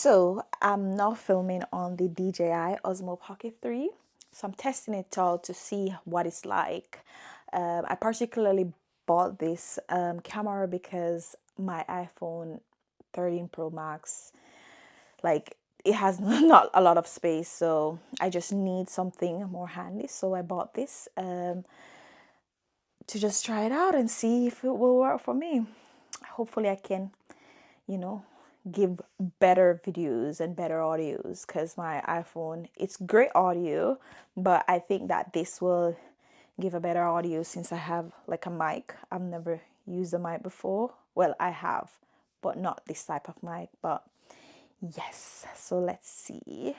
So I'm now filming on the DJI Osmo Pocket 3. So I'm testing it out to see what it's like. I particularly bought this camera because my iPhone 13 Pro Max, like, it has not a lot of space, so I just need something more handy. So I bought this to just try it out and see if it will work for me. Hopefully I can, you know, give better videos and better audios, because my iPhone, it's great audio, but I think that this will give a better audio since I have like a mic. I've never used a mic before. Well, I have, but not this type of mic. But yes, so let's see.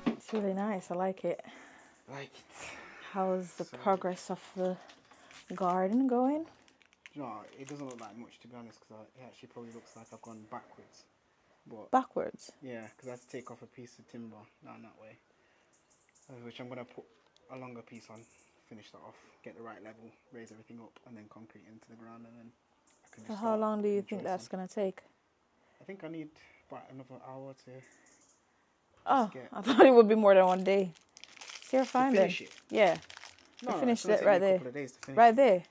It's really nice. I like it. Like it. How's the progress of the garden going? No, it doesn't look like much, to be honest, because it actually probably looks like I've gone backwards. But Backwards? yeah, because I had to take off a piece of timber down that way, which I'm going to put a longer piece on, finish that off, get the right level, raise everything up, and then concrete into the ground, and then I can So just how start long do you putting think joists that's on. gonna take? I think I need about another hour to Oh, just get I thought it would be more than 1 day. So you're to fine then. finish it. Yeah, you No, it's finished going to it take me right a there. couple of days to finish Right it. there.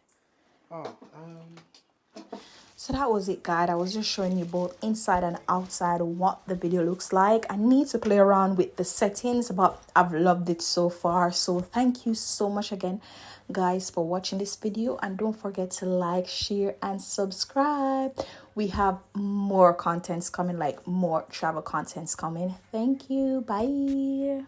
Oh, So that was it, guys. I was just showing you both inside and outside what the video looks like. I need to play around with the settings, but I've loved it so far. So thank you so much again, guys, for watching this video, and don't forget to like, share, and subscribe. We have more contents coming, like more travel contents coming. Thank you. Bye.